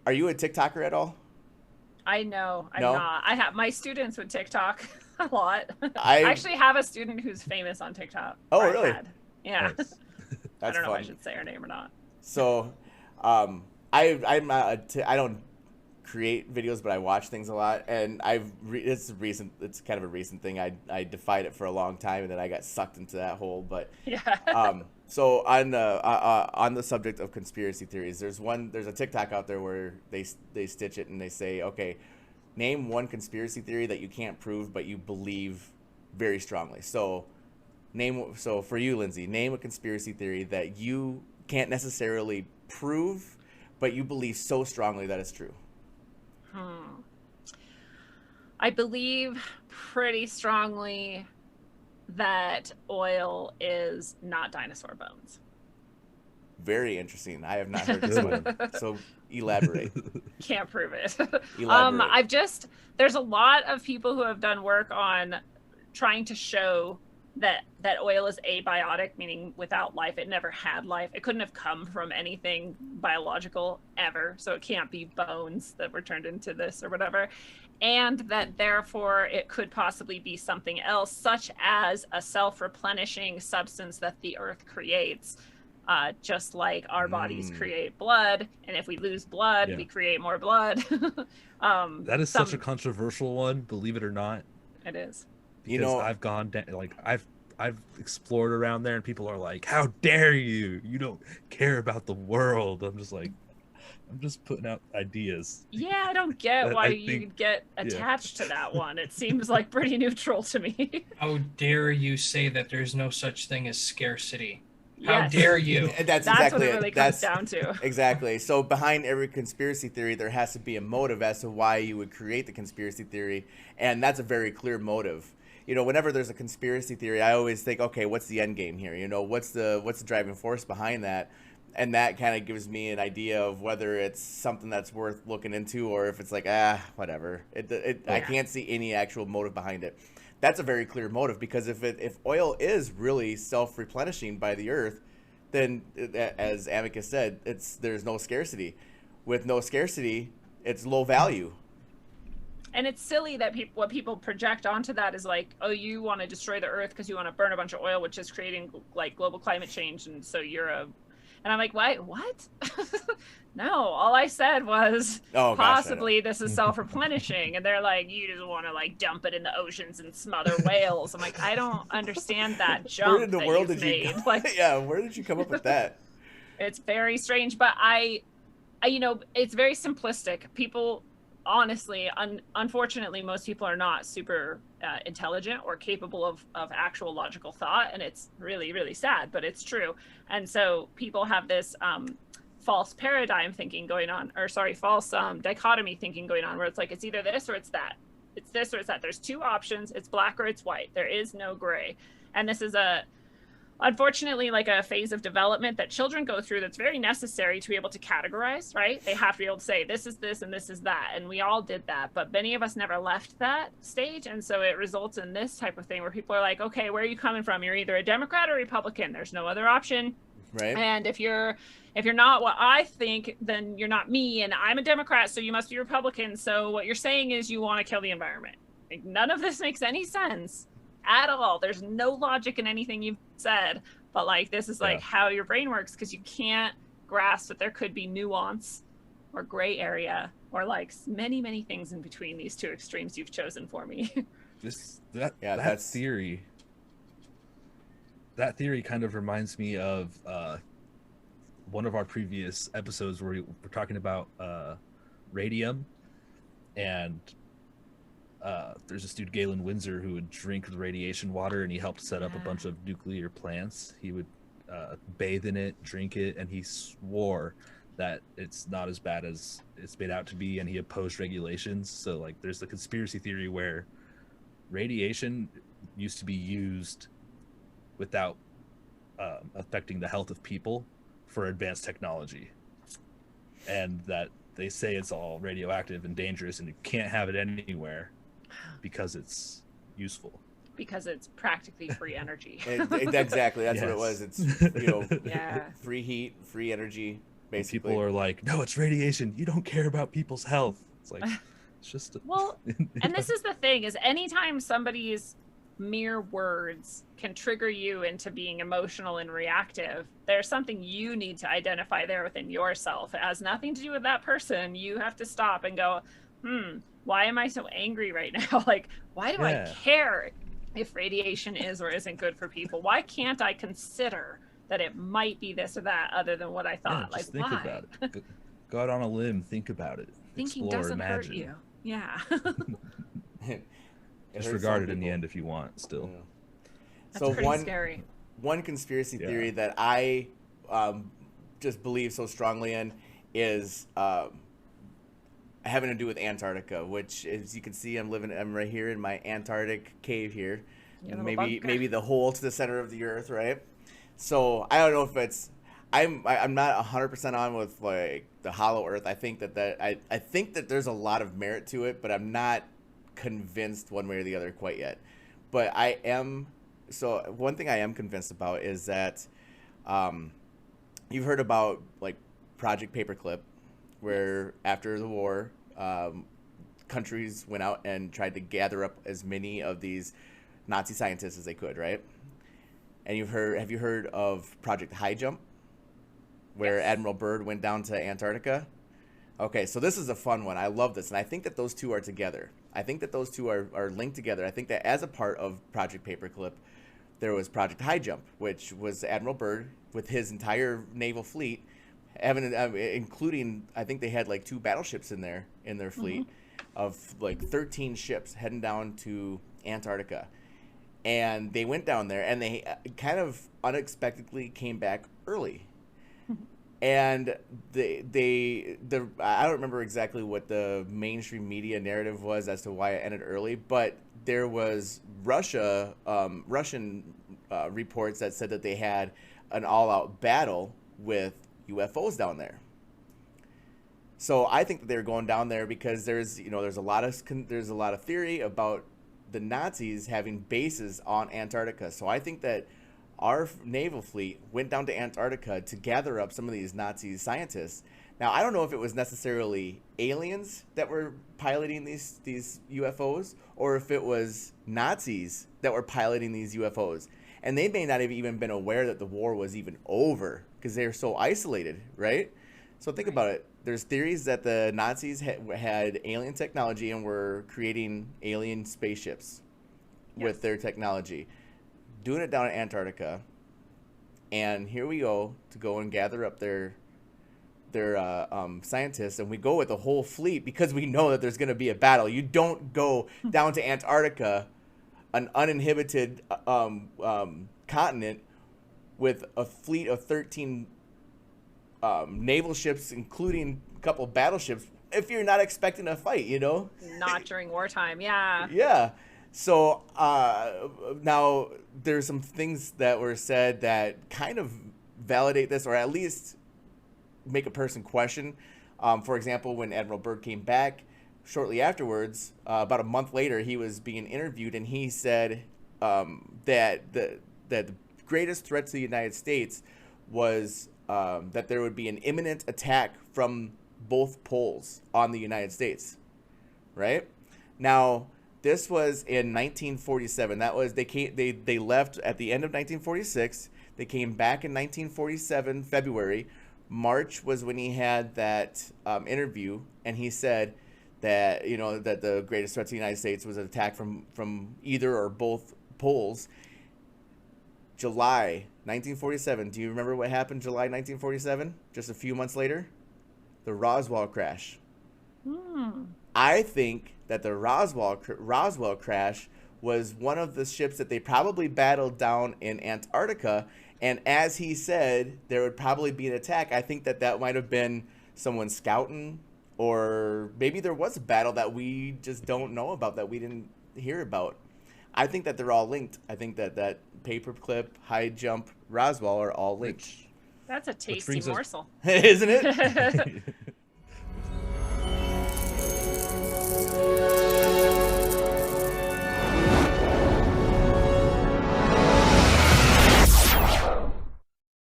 Are you a TikToker at all? I know, I'm No? not. I have my students would TikTok a lot. I I actually have a student who's famous on TikTok, or Oh, I really? had. Yeah. Nice. I That's don't know if I fun. should say her name or not. So, I'm not I don't create videos, but I watch things a lot, and it's recent. It's kind of a recent thing. I defied it for a long time, and then I got sucked into that hole. But Yeah. so on the subject of conspiracy theories, there's a TikTok out there where they stitch it and they say, okay, name one conspiracy theory that you can't prove but you believe very strongly. So for you, Lindsay, name a conspiracy theory that you can't necessarily prove, but you believe so strongly that it's true. Hmm. I believe pretty strongly that oil is not dinosaur bones. Very interesting. I have not That's a heard this good one. one. So elaborate. Can't prove it. Elaborate. There's a lot of people who have done work on trying to show that oil is abiotic, meaning without life. It never had life. It couldn't have come from anything biological ever. So it can't be bones that were turned into this or whatever. And that therefore it could possibly be something else, such as a self-replenishing substance that the earth creates. Just like our bodies create blood, and if we lose blood, Yeah. we create more blood. That is such a controversial one, believe it or not, It is. You because know, I've gone down, like I've explored around there, and people are like, "How dare you? You don't care about the world." I'm just like, I'm just putting out ideas. Yeah, I don't get why I you think, get yeah. attached to that one. It seems like pretty neutral to me. How dare you say that there's no such thing as scarcity? How Yes. dare you? and that's That's exactly what it it. really That's comes down to. exactly. So behind every conspiracy theory, there has to be a motive as to why you would create the conspiracy theory, and that's a very clear motive. Whenever there's a conspiracy theory, I always think, okay, what's the end game here? What's the driving force behind that? And that kind of gives me an idea of whether it's something that's worth looking into, or if it's like, whatever. I Yeah. can't see any actual motive behind it. That's a very clear motive, because if oil is really self-replenishing by the earth, then as Amicus said, there's no scarcity. With no scarcity, it's low value. And it's silly that what people project onto that is like, oh, you want to destroy the earth because you want to burn a bunch of oil, which is creating like global climate change, and so you're a. And I'm like, what? No, all I said was Oh gosh, I know. possibly this is self-replenishing, and they're like, you just want to like dump it in the oceans and smother whales. I'm like, I don't understand that jump Where in the that world you've did you? made. Like, Yeah, where did you come up with that? it's very strange, but it's very simplistic. People, honestly, unfortunately, most people are not super intelligent or capable of actual logical thought, and it's really, really sad, but it's true. And so people have this false paradigm thinking going on, or sorry, false dichotomy thinking going on, where it's like it's either this or it's that. It's this or it's that. There's two options. It's black or it's white. There is no gray. And this is unfortunately like a phase of development that children go through that's very necessary to be able to categorize, right? They have to be able to say this is this and this is that, and we all did that, but many of us never left that stage. And so it results in this type of thing where people are like, okay, where are you coming from? You're either a Democrat or Republican. There's no other option. Right? And if you're not what I think, then you're not me, and I'm a Democrat, so you must be Republican. So what you're saying is you want to kill the environment. Like, none of this makes any sense at all. There's no logic in anything you've said, but like this is like how your brain works, because you can't grasp that there could be nuance or gray area or like many things in between these two extremes you've chosen for me. That theory kind of reminds me of one of our previous episodes where we were talking about radium, and there's this dude Galen Windsor who would drink the radiation water, and he helped set up a bunch of nuclear plants. He would bathe in it, drink it, and he swore that it's not as bad as it's made out to be, and he opposed regulations. So like there's the conspiracy theory where radiation used to be used without affecting the health of people for advanced technology, and that they say it's all radioactive and dangerous and you can't have it anywhere because it's useful, because it's practically free energy. Exactly, that's what it was. It's free heat, free energy. basically. People are like, no, it's radiation. You don't care about people's health. It's like, it's just well, and this is the thing: is anytime somebody's mere words can trigger you into being emotional and reactive, there's something you need to identify there within yourself. It has nothing to do with that person. You have to stop and go, why am I so angry right now? Like, why do I care if radiation is or isn't good for people? Why can't I consider that it might be this or that other than what I thought? Yeah, just like, think why? about it. Go out on a limb, think about it. Thinking Explore, doesn't imagine. hurt you. Yeah. Disregard it in the end if you want, still. Yeah. That's So pretty scary. One conspiracy theory that I just believe so strongly in is having to do with Antarctica, which, as you can see, I'm right here in my Antarctic cave here. Maybe the hole to the center of the earth, right? So I don't know if it's I'm not 100% on with like the hollow earth. I think I think that there's a lot of merit to it, but I'm not convinced one way or the other quite yet. But I am. So one thing I am convinced about is that you've heard about like Project Paperclip, where after the war, countries went out and tried to gather up as many of these Nazi scientists as they could, right? And have you heard of Project High Jump, where Admiral Byrd went down to Antarctica? Okay, so this is a fun one. I love this, and I think that those two are together. I think that those two are linked together. I think that as a part of Project Paperclip, there was Project High Jump, which was Admiral Byrd with his entire naval fleet, including, I think they had like 2 battleships in their fleet of like 13 ships heading down to Antarctica. And they went down there, and they kind of unexpectedly came back early. And I don't remember exactly what the mainstream media narrative was as to why it ended early, but there was Russian reports that said that they had an all-out battle with UFOs down there. So I think that they were going down there because there's a lot of theory about the Nazis having bases on Antarctica. So I think that our naval fleet went down to Antarctica to gather up some of these Nazi scientists. Now, I don't know if it was necessarily aliens that were piloting these UFOs, or if it was Nazis that were piloting these UFOs. And they may not have even been aware that the war was even over because they're so isolated, right? So think about it. There's theories that the Nazis had alien technology and were creating alien spaceships with their technology, doing it down in Antarctica. And here we go to go and gather up their scientists, and we go with the whole fleet because we know that there's going to be a battle. You don't go down to Antarctica, an uninhibited continent, with a fleet of 13 naval ships, including a couple of battleships, if you're not expecting a fight, Not during wartime, yeah. Yeah. So now there's some things that were said that kind of validate this, or at least make a person question. For example, when Admiral Byrd came back shortly afterwards, about a month later, he was being interviewed, and he said that the greatest threat to the United States was that there would be an imminent attack from both poles on the United States, right? Now, this was in 1947. That was they left at the end of 1946. They came back in 1947 February. March was when he had that interview, and he said that that the greatest threat to the United States was an attack from either or both poles. July 1947. Do you remember what happened July 1947? Just a few months later, the Roswell crash. I think that the Roswell crash was one of the ships that they probably battled down in Antarctica. And as he said, there would probably be an attack. I think that might have been someone scouting, or maybe there was a battle that we just don't know about, that we didn't hear about. I think that they're all linked. I think that Paperclip, High Jump, Roswell are all linked. That's a tasty morsel. Isn't it?